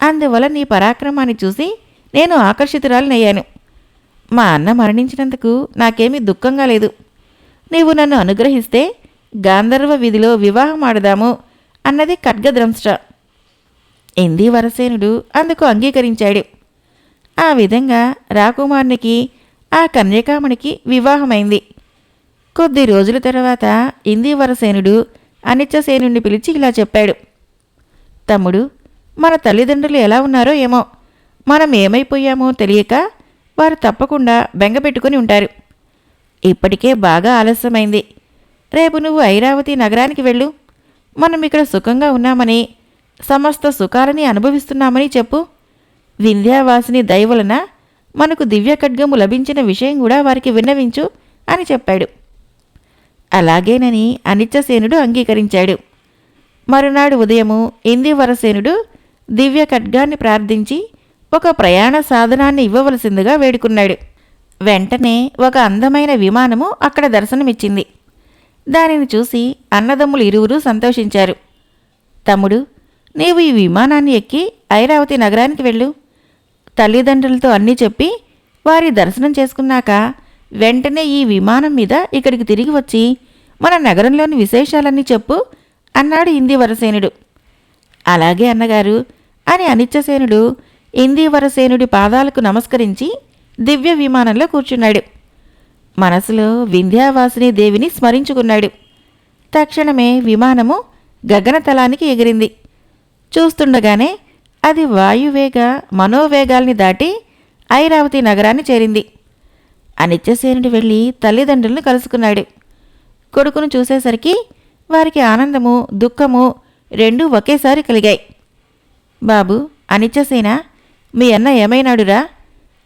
అందువల్ల నీ పరాక్రమాన్ని చూసి నేను ఆకర్షితురాలినయ్యాను. మా అన్న మరణించినందుకు నాకేమీ దుఃఖంగా లేదు. నీవు నన్ను అనుగ్రహిస్తే గాంధర్వ విధిలో వివాహం ఆడదాము అన్నది ఖడ్గద్రంష్ట. ఇందీవరసేనుడు అందుకు అంగీకరించాడు. ఆ విధంగా రాకుమారునికి ఆ కన్యకామణికి వివాహమైంది. కొద్ది రోజుల తర్వాత ఇందీవరసేనుడు అనిచ్చసేనుణ్ణి పిలిచి ఇలా చెప్పాడు. తమ్ముడు, మన తల్లిదండ్రులు ఎలా ఉన్నారో ఏమో, మనం ఏమైపోయామో తెలియక వారు తప్పకుండా బెంగపెట్టుకుని ఉంటారు. ఇప్పటికే బాగా ఆలస్యమైంది. రేపు నువ్వు ఐరావతి నగరానికి వెళ్ళు. మనం ఇక్కడ సుఖంగా ఉన్నామని, సమస్త సుఖాలని అనుభవిస్తున్నామని చెప్పు. వింధ్యావాసిని దయవలన మనకు దివ్య ఖడ్గము లభించిన విషయం కూడా వారికి విన్నవించు అని చెప్పాడు. అలాగేనని అనిచ్చసేనుడు అంగీకరించాడు. మరునాడు ఉదయము ఇందీవరసేనుడు దివ్య ఖడ్గాన్ని ప్రార్థించి ఒక ప్రయాణ సాధనాన్ని ఇవ్వవలసిందిగా వేడుకున్నాడు. వెంటనే ఒక అందమైన విమానము అక్కడ దర్శనమిచ్చింది. దానిని చూసి అన్నదమ్ములు ఇరువురు సంతోషించారు. తమ్ముడు, నీవు ఈ విమానాన్ని ఎక్కి ఐరావతి నగరానికి వెళ్ళు. తల్లిదండ్రులతో అన్నీ చెప్పి వారి దర్శనం చేసుకున్నాక వెంటనే ఈ విమానం మీద ఇక్కడికి తిరిగి వచ్చి మన నగరంలోని విశేషాలన్నీ చెప్పు అన్నాడు ఇందీవరసేనుడు. అలాగే అన్నగారు అని అనిచ్చసేనుడు ఇందీవరసేనుడి పాదాలకు నమస్కరించి దివ్య విమానంలో కూర్చున్నాడు. మనసులో వింధ్యావాసిని దేవిని స్మరించుకున్నాడు. తక్షణమే విమానము గగనతలానికి ఎగిరింది. చూస్తుండగానే అది వాయువేగ మనోవేగాల్ని దాటి ఐరావతి నగరాన్ని చేరింది. అనిచ్చసేనుడు వెళ్ళి తల్లిదండ్రులను కలుసుకున్నాడు. కొడుకును చూసేసరికి వారికి ఆనందము, దుఃఖము రెండూ ఒకేసారి కలిగాయి. బాబు అనిచ్చసేన, మీ అన్న ఏమైనాడురా?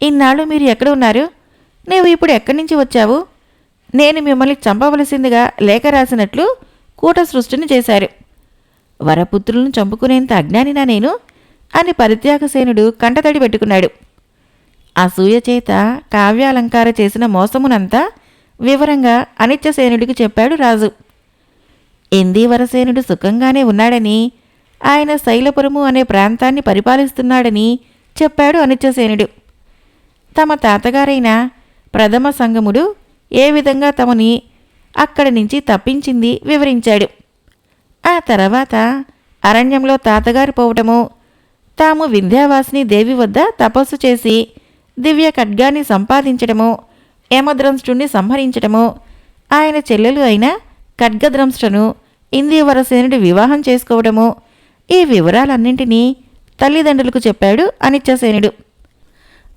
ఇన్నాళ్ళు మీరు ఎక్కడ ఉన్నారు? నీవు ఇప్పుడు ఎక్కడి నుంచి వచ్చావు? నేను మిమ్మల్ని చంపవలసిందిగా లేఖ రాసినట్లు కూట సృష్టిని చేశారు. వరపుత్రులను చంపుకునేంత అజ్ఞానినా నేను అని పరిత్యాగసేనుడు కంటతడి పెట్టుకున్నాడు. అసూయ చేత కావ్యాలంకార చేసిన మోసమునంతా వివరంగా అనిచ్చసేనుడికి చెప్పాడు రాజు. ఇందీవరసేనుడు సుఖంగానే ఉన్నాడని, ఆయన శైలపురము అనే ప్రాంతాన్ని పరిపాలిస్తున్నాడని చెప్పాడు అనిచ్చసేనుడు. తమ తాతగారైన ప్రథమ సంగముడు ఏ విధంగా తమని అక్కడి నుంచి తప్పించింది వివరించాడు. ఆ తర్వాత అరణ్యంలో తాతగారు పోవటము, తాము వింధ్యావాసిని దేవి వద్ద తపస్సు చేసి దివ్య ఖడ్గాన్ని సంపాదించడము, యమద్రంష్టుణ్ణి సంహరించడమో, ఆయన చెల్లెలు అయిన ఖడ్గద్రంష్ట్రను ఇందీవరసేనుడి వివాహం చేసుకోవడమో, ఈ వివరాలన్నింటినీ తల్లిదండ్రులకు చెప్పాడు అనిచ్చసేనుడు.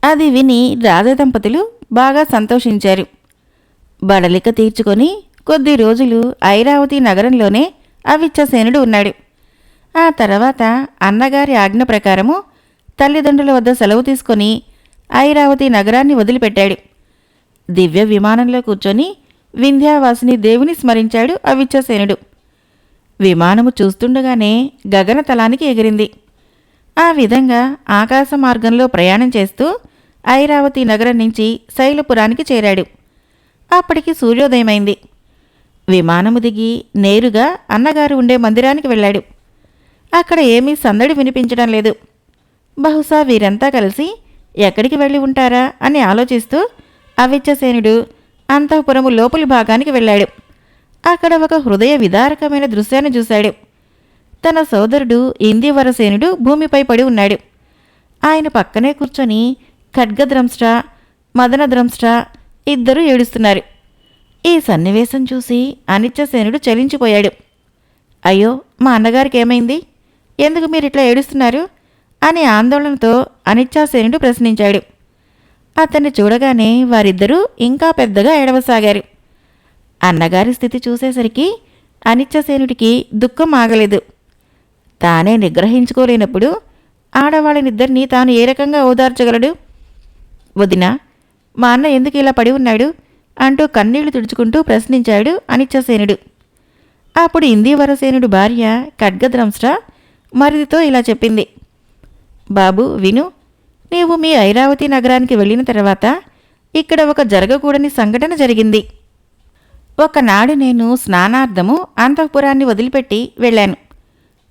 అది విని రాజదంపతులు బాగా సంతోషించారు. బడలిక తీర్చుకొని కొద్ది రోజులు ఐరావతి నగరంలోనే అవిచ్చసేనుడు ఉన్నాడు. ఆ తర్వాత అన్నగారి ఆజ్ఞ ప్రకారము తల్లిదండ్రుల వద్ద సెలవు తీసుకొని ఐరావతి నగరాన్ని వదిలిపెట్టాడు. దివ్య విమానంలో కూర్చొని వింధ్యావాసిని దేవుని స్మరించాడు అవిచ్చసేనుడు. విమానము చూస్తుండగానే గగనతలానికి ఎగిరింది. ఆ విధంగా ఆకాశ మార్గంలో ప్రయాణం చేస్తూ ఐరావతి నగరం నుంచి శైలపురానికి చేరాడు. అప్పటికి సూర్యోదయమైంది. విమానము దిగి నేరుగా అన్నగారు ఉండే మందిరానికి వెళ్ళాడు. అక్కడ ఏమీ సందడి వినిపించడం లేదు. బహుశా వీరంతా కలిసి ఎక్కడికి వెళ్ళి ఉంటారా అని ఆలోచిస్తూ అవిచ్చసేనుడు అంతఃపురము లోపలి భాగానికి వెళ్ళాడు. అక్కడ ఒక హృదయ విదారకమైన దృశ్యాన్ని చూశాడు. తన సోదరుడు ఇందివరసేనుడు భూమిపై పడి ఉన్నాడు. ఆయన పక్కనే కూర్చొని ఖడ్గద్రంష్ట్ర, మదనద్రంష్ట్ర ఇద్దరూ ఏడుస్తున్నారు. ఈ సన్నివేశం చూసి అనిచ్చసేనుడు చలించిపోయాడు. అయ్యో, మా అన్నగారికి ఏమైంది? ఎందుకు మీరిట్లా ఏడుస్తున్నారు అని ఆందోళనతో అనిచ్చాసేనుడు ప్రశ్నించాడు. అతన్ని చూడగానే వారిద్దరూ ఇంకా పెద్దగా ఏడవసాగారు. అన్నగారి స్థితి చూసేసరికి అనిచ్చసేనుడికి దుఃఖం ఆగలేదు. తానే నిగ్రహించుకోలేనప్పుడు ఆడవాళ్ళనిద్దరినీ తాను ఏ రకంగా ఓదార్చగలడు? వదినా, మా అన్న ఎందుకు ఇలా పడి ఉన్నాడు అంటూ కన్నీళ్లు తుడుచుకుంటూ ప్రశ్నించాడు అనిచ్చసేనుడు. అప్పుడు ఇందీవరసేనుడు భార్య ఖడ్గద్రంష్ట్ర మరిదితో ఇలా చెప్పింది. బాబు విను, నీవు మీ ఐరావతి నగరానికి వెళ్ళిన తర్వాత ఇక్కడ ఒక జరగకూడని సంఘటన జరిగింది. ఒకనాడు నేను స్నానార్థము అంతఃపురాన్ని వదిలిపెట్టి వెళ్ళాను.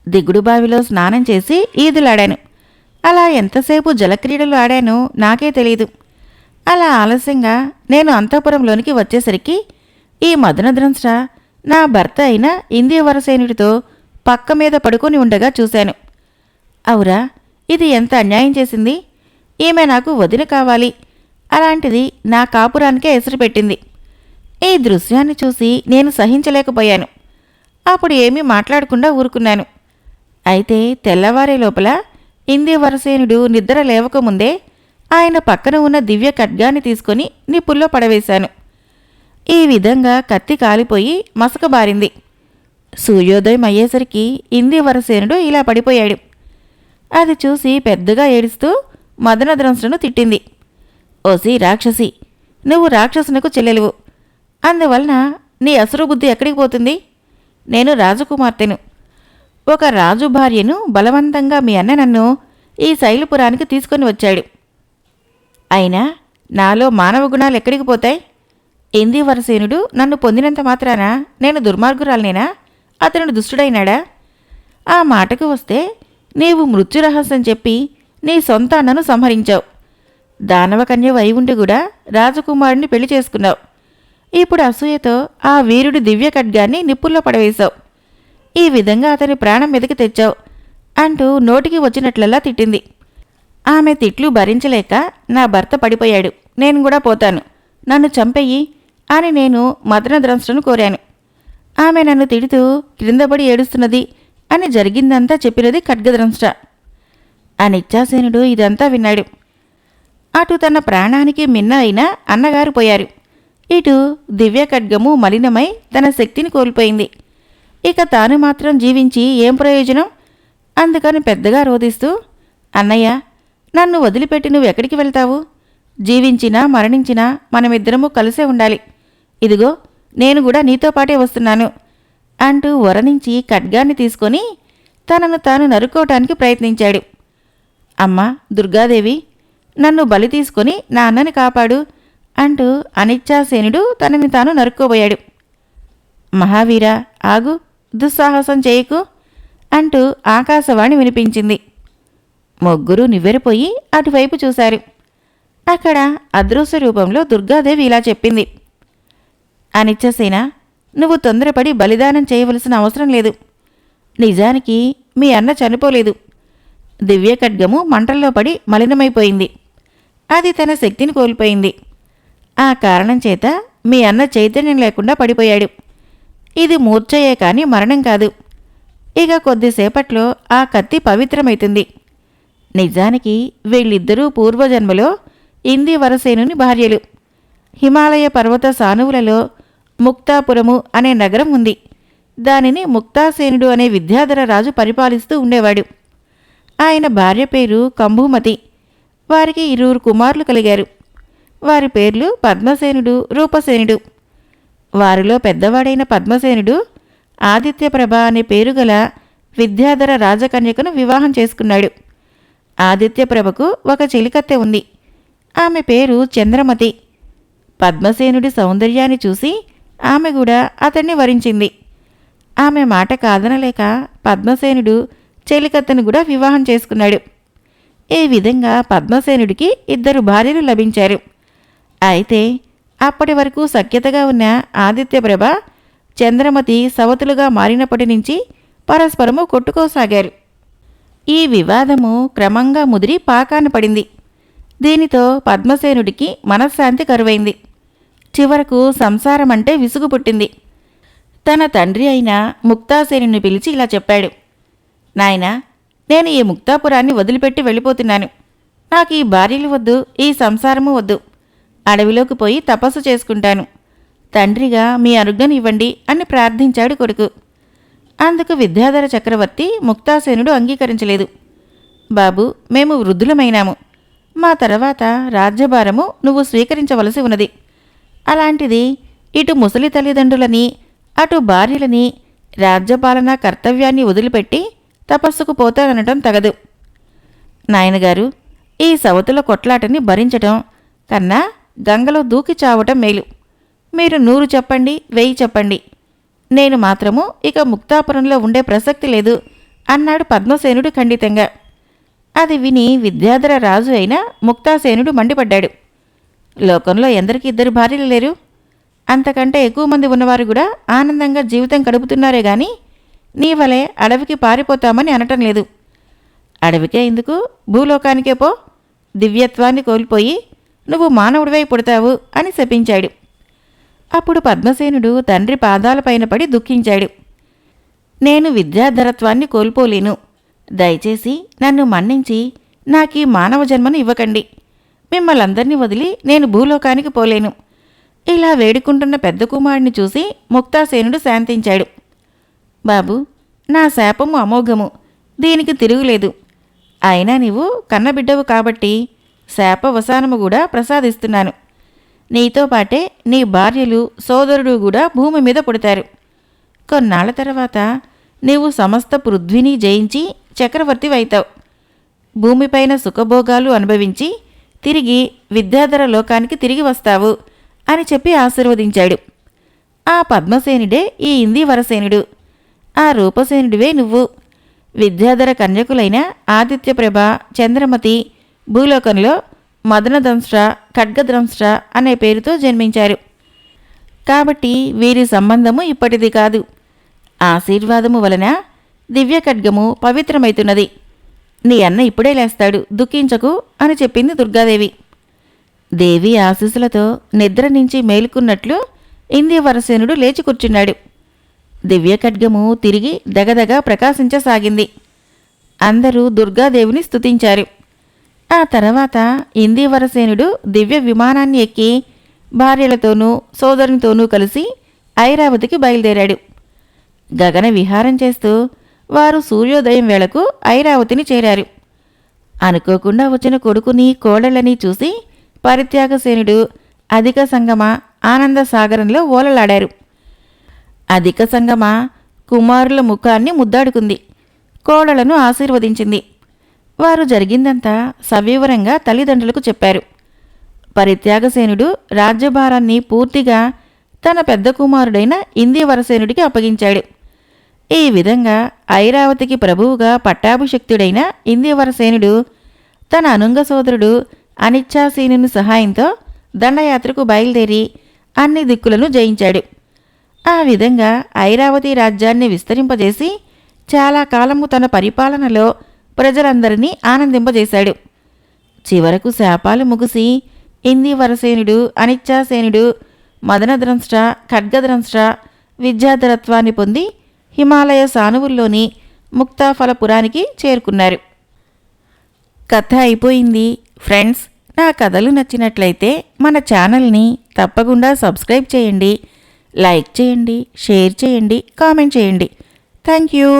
దిగుడు బావిలో స్నానం చేసి ఈదులాడాను. అలా ఎంతసేపు జలక్రీడలు ఆడానో నాకే తెలీదు. అలా ఆలస్యంగా నేను అంతఃపురంలోనికి వచ్చేసరికి ఈ మదనద్రంష్ట్ర నా భర్త అయిన ఇందీవరసేనుడితో పక్క మీద పడుకొని ఉండగా చూశాను. అవురా, ఇది ఎంత అన్యాయం చేసింది! ఈమె నాకు వదిన కావాలి, అలాంటిది నా కాపురానికే ఎసురు పెట్టింది. ఈ దృశ్యాన్ని చూసి నేను సహించలేకపోయాను. అప్పుడు ఏమీ మాట్లాడకుండా ఊరుకున్నాను. అయితే తెల్లవారే లోపల ఇందీవరసేనుడు నిద్ర లేవకముందే ఆయన పక్కన ఉన్న దివ్య ఖడ్గాన్ని తీసుకొని నిప్పుల్లో పడవేశాను. ఈ విధంగా కత్తి కాలిపోయి మసకబారింది. సూర్యోదయం అయ్యేసరికి ఇందీవరసేనుడు ఇలా పడిపోయాడు. అది చూసి పెద్దగా ఏడుస్తూ మదనద్రంష్ట్రను తిట్టింది. ఓసి రాక్షసి, నువ్వు రాక్షసునకు చెల్లెలువు. అందువలన నీ అసురు బుద్ధి ఎక్కడికి పోతుంది? నేను రాజకుమార్తెను. ఒక రాజు భార్యను బలవంతంగా మీ అన్న నన్ను ఈ శైలపురానికి తీసుకొని వచ్చాడు. అయినా నాలో మానవ గుణాలు ఎక్కడికి పోతాయి? ఇందీవరసేనుడు నన్ను పొందినంత మాత్రాన నేను దుర్మార్గురాలనేనా? అతనుడు దుష్టుడైనాడా? ఆ మాటకు వస్తే నీవు మృత్యురహస్యం చెప్పి నీ సొంత అన్నను సంహరించావు. దానవకన్యవు అయి ఉండి కూడా రాజకుమారుడిని పెళ్లి చేసుకున్నావు. ఇప్పుడు అసూయతో ఆ వీరుడి దివ్య ఖడ్గాన్ని నిప్పుల్లో పడవేశావు. ఈ విధంగా అతని ప్రాణం మీదకి తెచ్చావు అంటూ నోటికి వచ్చినట్లల్లా తిట్టింది. ఆమె తిట్లు భరించలేక నా భర్త పడిపోయాడు, నేను కూడా పోతాను, నన్ను చంపెయ్యి అని నేను మదనద్రంష్ట్రను కోరాను. ఆమె నన్ను తిడుతూ క్రిందపడి ఏడుస్తున్నది అని జరిగిందంతా చెప్పినది ఖడ్గద్రంష్ట్ర. అనిచ్చాసేనుడు ఇదంతా విన్నాడు. అటు తన ప్రాణానికి మిన్న అయిన అన్నగారు పోయారు. ఇటు దివ్య ఖడ్గము మలినమై తన శక్తిని కోల్పోయింది. ఇక తాను మాత్రం జీవించి ఏం ప్రయోజనం? అందుకని పెద్దగా రోధిస్తూ, అన్నయ్య, నన్ను వదిలిపెట్టి నువ్వు ఎక్కడికి వెళ్తావు? జీవించినా మరణించినా మనమిద్దరము కలిసే ఉండాలి. ఇదిగో నేను కూడా నీతో పాటే వస్తున్నాను అంటూ వరనించి ఖడ్గాన్ని తీసుకొని తనను తాను నరుక్కోవటానికి ప్రయత్నించాడు. అమ్మా దుర్గాదేవి, నన్ను బలి తీసుకొని నా అన్నని కాపాడు అంటూ అనిచ్చాసేనుడు తనని తాను నరుక్కోబోయాడు. మహావీరా, ఆగు, దుస్సాహసం చేయకు అంటూ ఆకాశవాణి వినిపించింది. ముగ్గురు నివ్వెరపోయి అటువైపు చూశారు. అక్కడ అదృశ్య రూపంలో దుర్గాదేవి ఇలా చెప్పింది. అనిచ్చసేన, నువ్వు తొందరపడి బలిదానం చేయవలసిన అవసరం లేదు. నిజానికి మీ అన్న చనిపోలేదు. దివ్య ఖడ్గము మంటల్లో పడి మలినమైపోయింది. అది తన శక్తిని కోల్పోయింది. ఆ కారణం చేత మీ అన్న చైతన్యం లేకుండా పడిపోయాడు. ఇది మూర్ఛయే కాని మరణం కాదు. ఇక కొద్దిసేపట్లో ఆ కత్తి పవిత్రమైతుంది. నిజానికి వీళ్ళిద్దరూ పూర్వజన్మలో ఇందివరసేనుని భార్యలు. హిమాలయ పర్వత సానువులలో ముక్తాపురము అనే నగరం ఉంది. దానిని ముక్తాసేనుడు అనే విద్యాధర రాజు పరిపాలిస్తూ ఉండేవాడు. ఆయన భార్య పేరు కంభూమతి. వారికి 20 కుమారులు కలిగారు. వారి పేర్లు పద్మసేనుడు, రూపసేనుడు. వారిలో పెద్దవాడైన పద్మసేనుడు ఆదిత్యప్రభ అనే పేరుగల విద్యాధర రాజకన్యకను వివాహం చేసుకున్నాడు. ఆదిత్యప్రభకు ఒక చెలికత్తె ఉంది. ఆమె పేరు చంద్రమతి. పద్మసేనుడి సౌందర్యాన్ని చూసి ఆమె కూడా అతన్ని వరించింది. ఆమె మాట కాదనలేక పద్మసేనుడు చెలికత్తెను కూడా వివాహం చేసుకున్నాడు. ఈ విధంగా పద్మసేనుడికి 2 భార్యలు లభించారు. అయితే అప్పటి వరకు సఖ్యతగా ఉన్న ఆదిత్యప్రభ, చంద్రమతి సవతులుగా మారినప్పటి నుంచి పరస్పరము కొట్టుకోసాగారు. ఈ వివాదము క్రమంగా ముదిరి పాకాన పడింది. దీనితో పద్మసేనుడికి మనశ్శాంతి కరువైంది. చివరకు సంసారమంటే విసుగు పుట్టింది. తన తండ్రి అయిన ముక్తాసేనుని పిలిచి ఇలా చెప్పాడు. నాయనా, నేను ఈ ముక్తాపురాన్ని వదిలిపెట్టి వెళ్ళిపోతున్నాను. నాకు ఈ భార్యలు వద్దు, ఈ సంసారము వద్దు. అడవిలోకి పోయి తపస్సు చేసుకుంటాను. తండ్రిగా మీ అనుజ్ఞను ఇవ్వండి అని ప్రార్థించాడు కొడుకు. అందుకు విద్యాధర చక్రవర్తి ముక్తాసేనుడు అంగీకరించలేదు. బాబు, మేము వృద్ధులమైనాము. మా తర్వాత రాజ్యభారము నువ్వు స్వీకరించవలసి ఉన్నది. అలాంటిది ఇటు ముసలి తల్లిదండ్రులని, అటు భార్యలని, రాజ్యపాలనా కర్తవ్యాన్ని వదిలిపెట్టి తపస్సుకు పోతాననటం తగదు. నాయనగారు, ఈ సవతుల కొట్లాటని భరించటం కన్నా గంగలో దూకి చావటం మేలు. మీరు 100 చెప్పండి, 1000 చెప్పండి. నేను మాత్రము ఇక ముక్తాపురంలో ఉండే ప్రసక్తి లేదు అన్నాడు పద్మసేనుడు ఖండితంగా. అది విని విద్యాధర రాజు అయిన ముక్తాసేనుడు మండిపడ్డాడు. లోకంలో ఎందరికి 2 భార్యలు లేరు? అంతకంటే ఎక్కువ మంది ఉన్నవారు కూడా ఆనందంగా జీవితం గడుపుతున్నారే గాని నీ వలె అడవికి పారిపోతామని అనటం లేదు. అడవికే ఎందుకు, భూలోకానికే పో. దివ్యత్వాన్ని కోల్పోయి నువ్వు మానవుడివై పుడతావు అని శపించాడు. అప్పుడు పద్మసేనుడు తండ్రి పాదాలపైన పడి దుఃఖించాడు. నేను విద్యాధరత్వాన్ని కోల్పోలేను. దయచేసి నన్ను మన్నించి నాకీ మానవ జన్మను ఇవ్వకండి. మిమ్మల్ందరినీ వదిలి నేను భూలోకానికి పోలేను. ఇలా వేడుకుంటున్న పెద్ద కుమారుని చూసి ముక్తాసేనుడు శాంతించాడు. బాబు, నా శాపము అమోఘము, దీనికి తిరుగులేదు. అయినా నీవు కన్నబిడ్డవు కాబట్టి శాపవసానము కూడా ప్రసాదిస్తున్నాను. నీతో పాటే నీ భార్యలు, సోదరుడు కూడా భూమి మీద పుడతారు. కొన్నాళ్ల తర్వాత నీవు సమస్త పృథ్వీని జయించి చక్రవర్తివైతావు. భూమిపైన సుఖభోగాలు అనుభవించి తిరిగి విద్యాధర లోకానికి తిరిగి వస్తావు అని చెప్పి ఆశీర్వదించాడు. ఆ పద్మసేనుడే ఈ ఇందివరసేనుడు. ఆ రూపసేనుడివే నువ్వు. విద్యాధర కన్యకులైన ఆదిత్యప్రభ, చంద్రమతి భూలోకంలో మదనదంశ్ర, ఖడ్గద్రంశ్ర అనే పేరుతో జన్మించారు. కాబట్టి వీరి సంబంధము ఇప్పటిది కాదు. ఆశీర్వాదము వలన దివ్య ఖడ్గము పవిత్రమైతున్నది. నీ అన్న ఇప్పుడే లేస్తాడు, దుఃఖించకు అని చెప్పింది దుర్గాదేవి. దేవి ఆశీస్సులతో నిద్ర నుంచి మేలుకున్నట్లు ఇందివరసేనుడు లేచి కూర్చున్నాడు. దివ్య ఖడ్గము తిరిగి దగదగ ప్రకాశించసాగింది. అందరూ దుర్గాదేవిని స్తుతించారు. ఆ తర్వాత ఇందివరసేనుడు దివ్య విమానాన్ని ఎక్కి భార్యలతోనూ సోదరునితోనూ కలిసి ఐరావతికి బయలుదేరాడు. గగన విహారం చేస్తూ వారు సూర్యోదయం వేళకు ఐరావతిని చేరారు. అనుకోకుండా వచ్చిన కొడుకుని, కోడళ్ళని చూసి పరిత్యాగసేనుడు అధిక సంగమ ఆనంద సాగరంలో ఓలలాడారు. అధిక సంగమ కుమారుల ముఖాన్ని ముద్దాడుకుంది. కోడలను ఆశీర్వదించింది. వారు జరిగిందంతా సవివరంగా తల్లిదండ్రులకు చెప్పారు. పరిత్యాగసేనుడు రాజ్యభారాన్ని పూర్తిగా తన పెద్ద కుమారుడైన ఇందివరసేనుడికి అప్పగించాడు. ఈ విధంగా ఐరావతికి ప్రభువుగా పట్టాభిషిక్తుడైన ఇందివరసేనుడు తన అనుంగ సోదరుడు అనిచ్ఛాసీనుని సహాయంతో దండయాత్రకు బయలుదేరి అన్ని దిక్కులను జయించాడు. ఆ విధంగా ఐరావతి రాజ్యాన్ని విస్తరింపజేసి చాలా కాలము తన పరిపాలనలో ప్రజలందరినీ ఆనందింపజేశాడు. చివరకు శాపాలు ముగిసి ఇందీవరసేనుడు, అనిచ్చాసేనుడు, మదనద్రంష్ట్ర, ఖడ్గద్రంష్ట్ర విద్యాధరత్వాన్ని పొంది హిమాలయ సానువుల్లోని ముక్తాఫలపురానికి చేరుకున్నారు. కథ అయిపోయింది. ఫ్రెండ్స్, నా కథలు నచ్చినట్లయితే మన ఛానల్ని తప్పకుండా సబ్స్క్రైబ్ చేయండి, లైక్ చేయండి, షేర్ చేయండి, కామెంట్ చేయండి. Thank you.